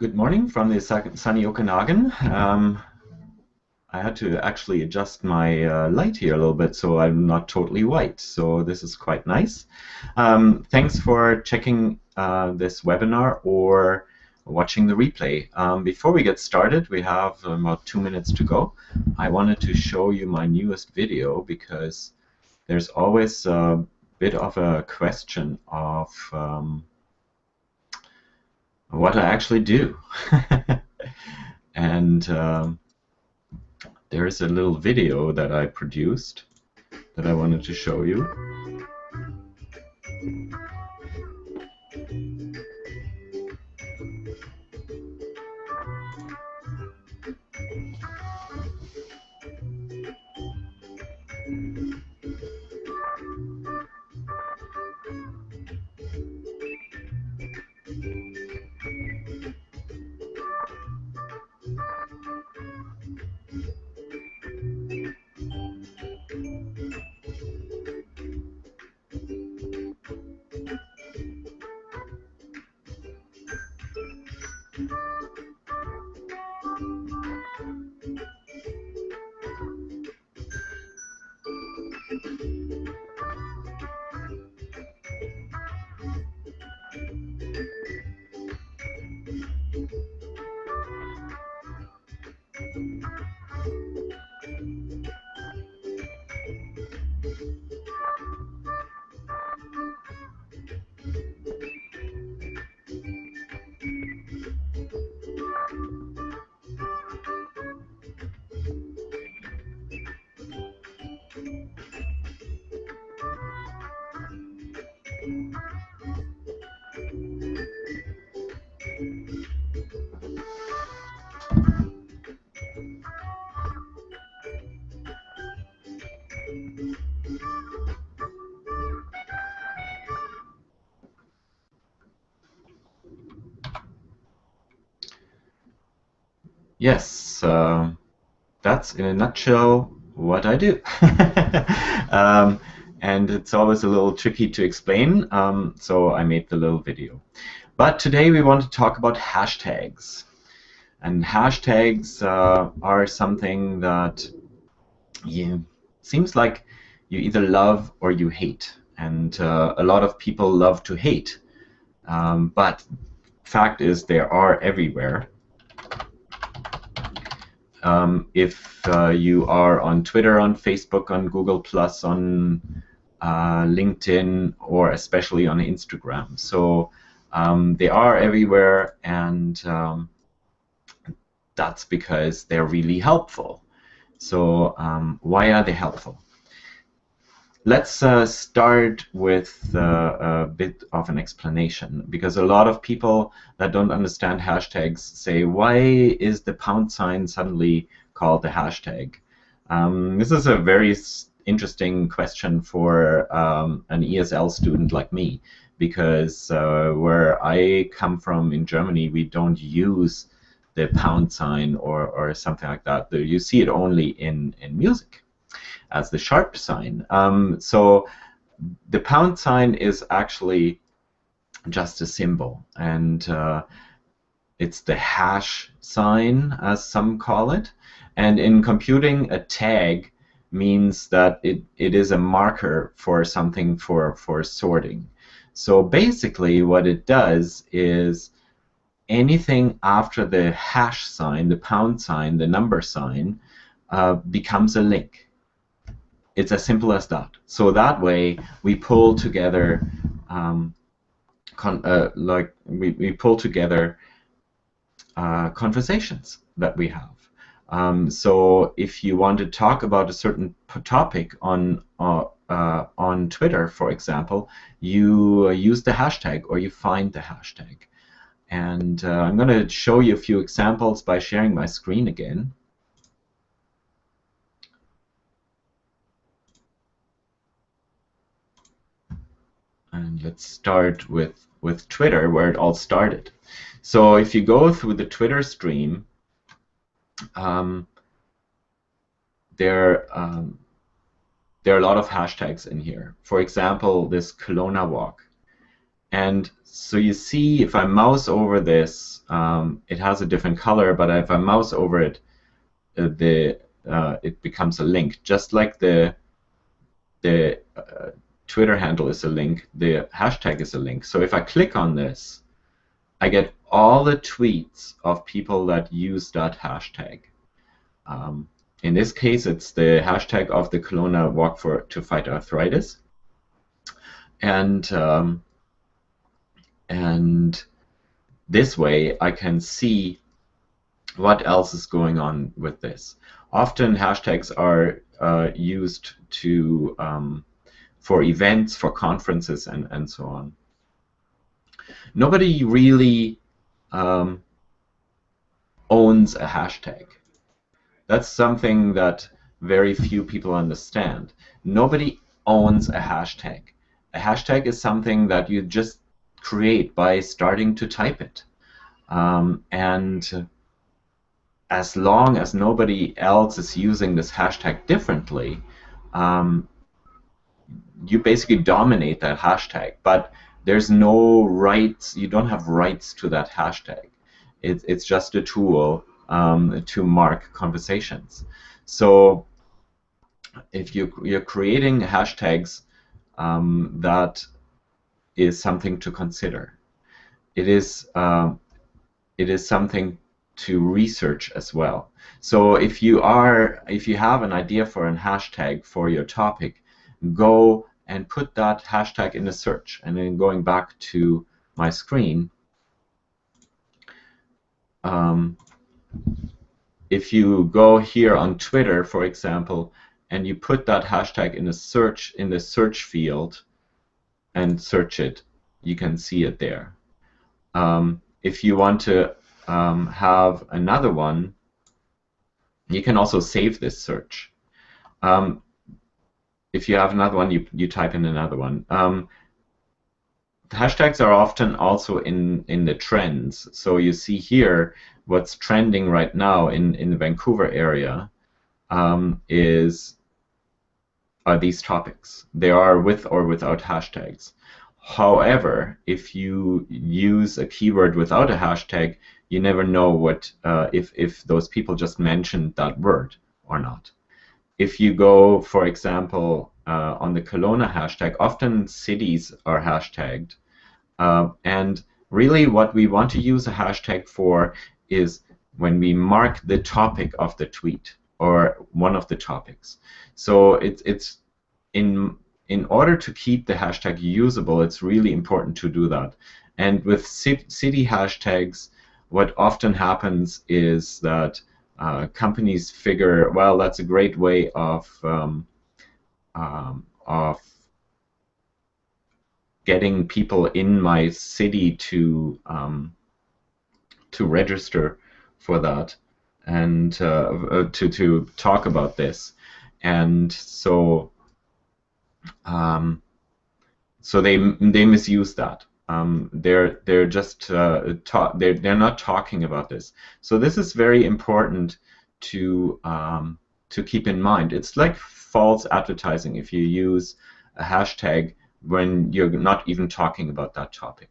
Good morning from the sunny Okanagan. I had to actually adjust my light here a little bit so I'm not totally white. So this is quite nice. Thanks for checking this webinar or watching the replay. Before we get started, we have about 2 minutes to go. I wanted to show you my newest video because there's always a bit of a question of what I actually do. And there's a little video that I produced that I wanted to show you. Yes, that's in a nutshell what I do. um, and it's always a little tricky to explain, so I made the little video. But today we want to talk about hashtags. And hashtags are something that seems like you either love or you hate. And a lot of people love to hate. But fact is they are everywhere. If you are on Twitter, on Facebook, on Google+, on LinkedIn, or especially on Instagram. So they are everywhere, and that's because they're really helpful. So why are they helpful? Let's start with a bit of an explanation, because a lot of people that don't understand hashtags say, why is the # suddenly called a hashtag? This is a very interesting question for an ESL student like me, because where I come from in Germany, we don't use the # or something like that. You see it only in music as the sharp sign. So the # is actually just a symbol, and it's the hash sign, as some call it. And in computing, a tag means that it is a marker for something for sorting. So basically what it does is anything after the hash sign, the #, the number sign, becomes a link. It's as simple as that. So that way we pull together, we pull together conversations that we have. So if you want to talk about a certain topic on Twitter, for example, you use the hashtag or you find the hashtag. And I'm going to show you a few examples by sharing my screen again. And let's start with Twitter, where it all started. So if you go through the Twitter stream, there are a lot of hashtags in here. For example, this Kelowna walk. And so you see, if I mouse over this, it has a different color, but if I mouse over it, it becomes a link, just like the Twitter handle is a link, the hashtag is a link. So if I click on this, I get all the tweets of people that use that hashtag. In this case, it's the hashtag of the Kelowna Walk to Fight Arthritis, and this way I can see what else is going on with this. Often hashtags are used to for events, for conferences, and so on. Nobody really owns a hashtag. That's something that very few people understand. Nobody owns a hashtag. A hashtag is something that you just create by starting to type it. And as long as nobody else is using this hashtag differently, you basically dominate that hashtag. But there's no rights. You don't have rights to that hashtag. It's just a tool to mark conversations. So if you're creating hashtags, that is something to consider. It is something to research as well. So if you have an idea for a hashtag for your topic, go and put that hashtag in a search. And then going back to my screen, if you go here on Twitter, for example, and you put that hashtag in the search field and search it, you can see it there. If you want to have another one, you can also save this search. If you have another one, you type in another one. Hashtags are often also in the trends. So you see here what's trending right now in the Vancouver area are these topics. They are with or without hashtags. However, if you use a keyword without a hashtag, you never know what if those people just mentioned that word or not. If you go, for example, on the Kelowna hashtag, often cities are hashtagged. And really what we want to use a hashtag for is when we mark the topic of the tweet or one of the topics. So it's in order to keep the hashtag usable, it's really important to do that. And with city hashtags, what often happens is that companies figure, well, that's a great way of getting people in my city to register for that and to talk about this, and so they misuse that. They're just they're not talking about this. So this is very important to keep in mind. It's like false advertising if you use a hashtag when you're not even talking about that topic.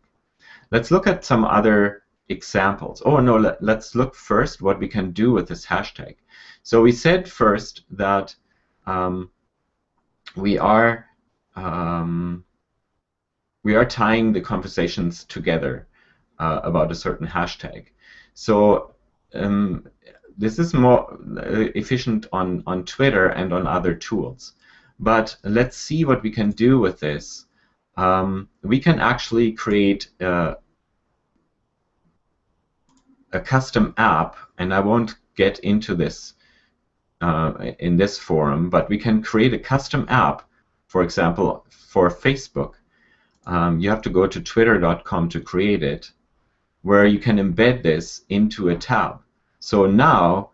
Let's look at some other examples. Oh no, let's look first what we can do with this hashtag. So we said first that we are tying the conversations together about a certain hashtag. So this is more efficient on Twitter and on other tools. But let's see what we can do with this. We can actually create a custom app, and I won't get into this in this forum, but we can create a custom app, for example, for Facebook. You have to go to twitter.com to create it, where you can embed this into a tab. So now,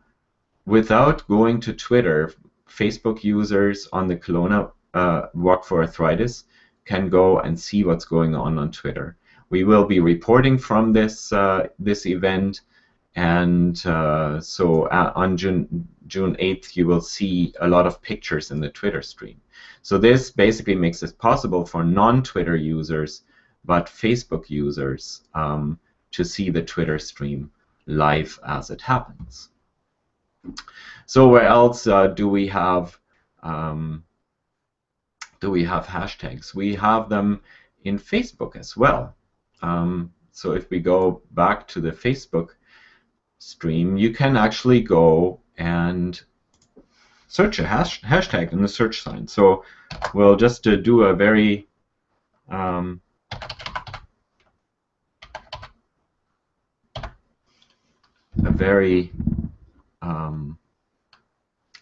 without going to Twitter, Facebook users on the Kelowna Walk for Arthritis can go and see what's going on Twitter. We will be reporting from this event, and so on June 8th, you will see a lot of pictures in the Twitter stream. So this basically makes it possible for non-Twitter users but Facebook users to see the Twitter stream live as it happens. So where else do we have hashtags? We have them in Facebook as well. So if we go back to the Facebook stream, you can actually go and search a hashtag in the search sign. So we'll just do a very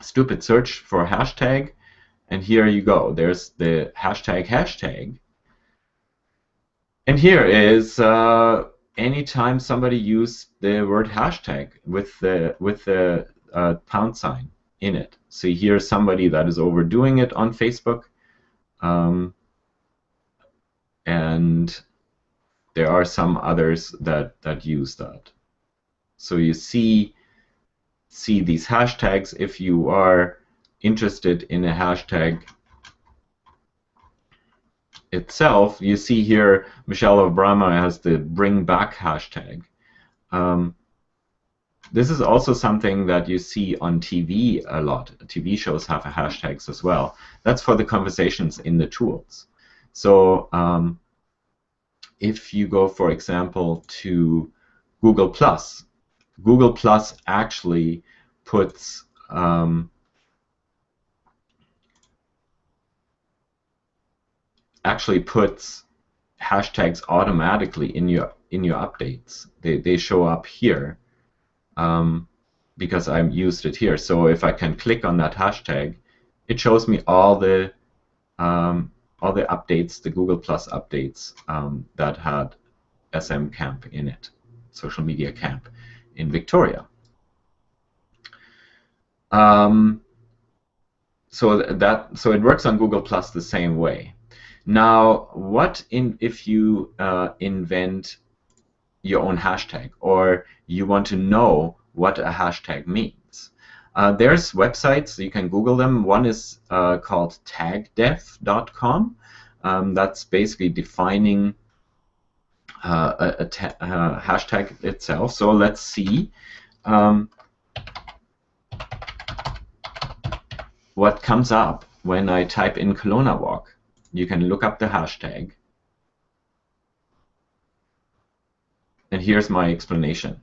stupid search for hashtag, and here you go. There's the hashtag, and here is anytime somebody used the word hashtag with the pound sign in it. So here's somebody that is overdoing it on Facebook, and there are some others that use that. So you see these hashtags. If you are interested in a hashtag itself, you see here Michelle Obama has the bring back hashtag. This is also something that you see on TV a lot. TV shows have hashtags as well. That's for the conversations in the tools. So if you go, for example, to Google+, Google+ actually puts hashtags automatically in your updates. They show up here because I used it here. So if I can click on that hashtag, it shows me all the updates, the Google+ updates that had SM Camp in it, social media camp in Victoria. So it works on Google+ the same way. Now, if you invent your own hashtag, or you want to know what a hashtag means? There's websites, you can Google them. One is called tagdev.com. That's basically defining a hashtag itself. So let's see what comes up when I type in Kelowna Walk. You can look up the hashtag, and here's my explanation.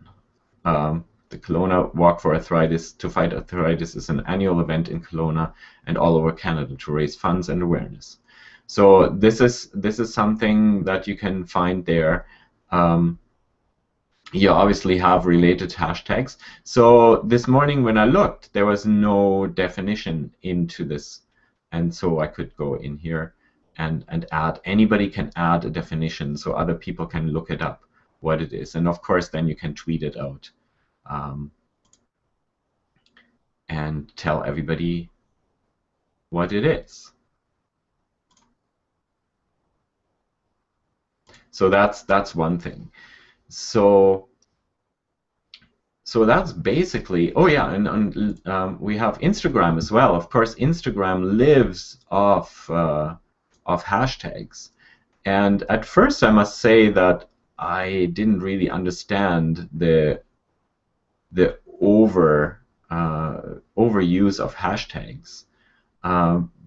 The Kelowna Walk for Arthritis to Fight Arthritis is an annual event in Kelowna and all over Canada to raise funds and awareness. So this is something that you can find there. You obviously have related hashtags. So this morning when I looked, there was no definition into this, and so I could go in here and add. Anybody can add a definition, so other people can look it up what it is, and of course then you can tweet it out and tell everybody what it is. So that's one thing. So that's basically. Oh yeah, and we have Instagram as well. Of course, Instagram lives off hashtags, and at first I must say that I didn't really understand the overuse of hashtags,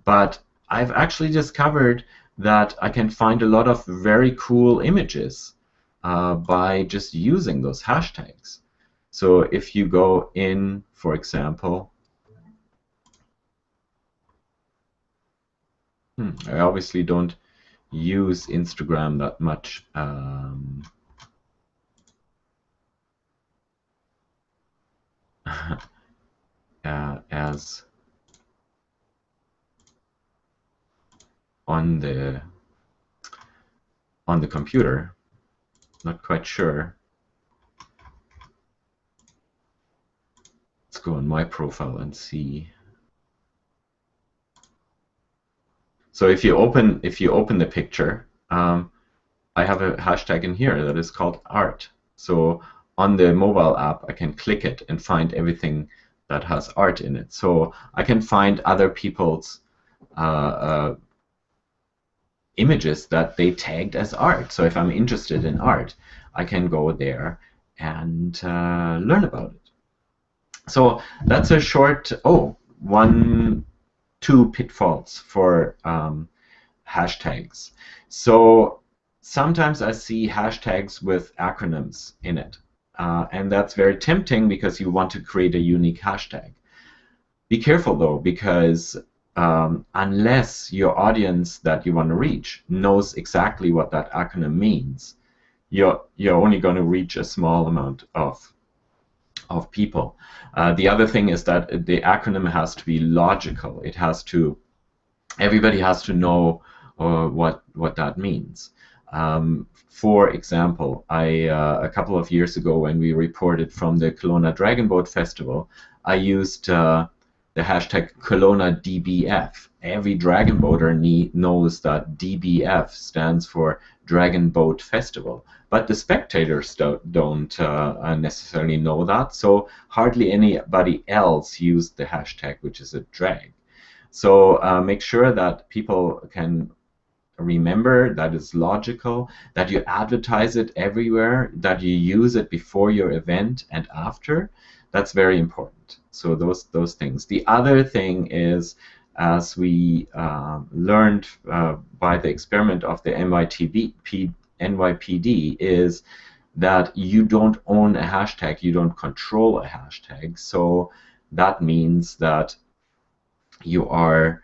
but I've actually discovered that I can find a lot of very cool images by just using those hashtags. So if you go in, for example, I obviously don't use Instagram that much. As on the computer, not quite sure. Let's go on my profile and see. So if you open the picture, I have a hashtag in here that is called art. So on the mobile app, I can click it and find everything that has art in it. So I can find other people's images that they tagged as art. So if I'm interested in art, I can go there and learn about it. So that's a short, two pitfalls for hashtags. So sometimes I see hashtags with acronyms in it. And that's very tempting because you want to create a unique hashtag. Be careful though, because unless your audience that you want to reach knows exactly what that acronym means, you're only going to reach a small amount of people. The other thing is that the acronym has to be logical. It has to, everybody has to know what that means. For example, a couple of years ago when we reported from the Kelowna Dragon Boat Festival, I used the hashtag Kelowna DBF. Every dragon boater knows that DBF stands for Dragon Boat Festival, but the spectators don't necessarily know that, so hardly anybody else used the hashtag, which is a drag. So make sure that people can remember that it's logical, that you advertise it everywhere, that you use it before your event and after. That's very important. So those things. The other thing is, as we learned by the experiment of the NYPD, is that you don't own a hashtag, you don't control a hashtag. So that means that you are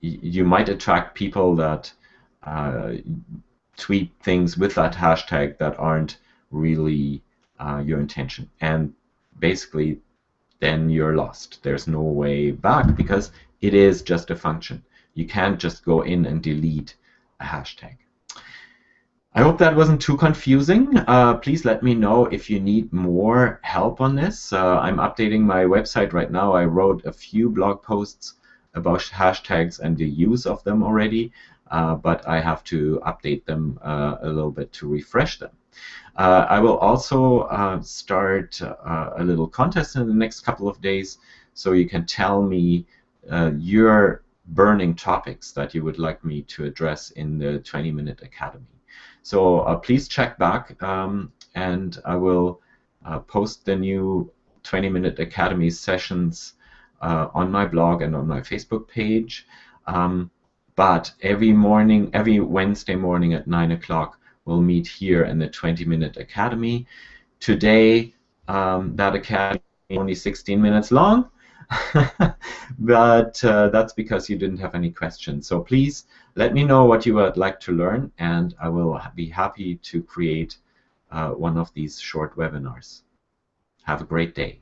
you might attract people that tweet things with that hashtag that aren't really your intention, and basically then you're lost. There's no way back because it is just a function. You can't just go in and delete a hashtag. I hope that wasn't too confusing. Please let me know if you need more help on this. I'm updating my website right now. I wrote a few blog posts about hashtags and the use of them already, but I have to update them a little bit to refresh them. I will also start a little contest in the next couple of days, so you can tell me your burning topics that you would like me to address in the 20-Minute Academy. So please check back, and I will post the new 20-Minute Academy sessions on my blog and on my Facebook page. But every Wednesday morning at 9 o'clock, we'll meet here in the 20-Minute Academy. Today, that academy is only 16 minutes long, but that's because you didn't have any questions. So please let me know what you would like to learn, and I will be happy to create one of these short webinars. Have a great day.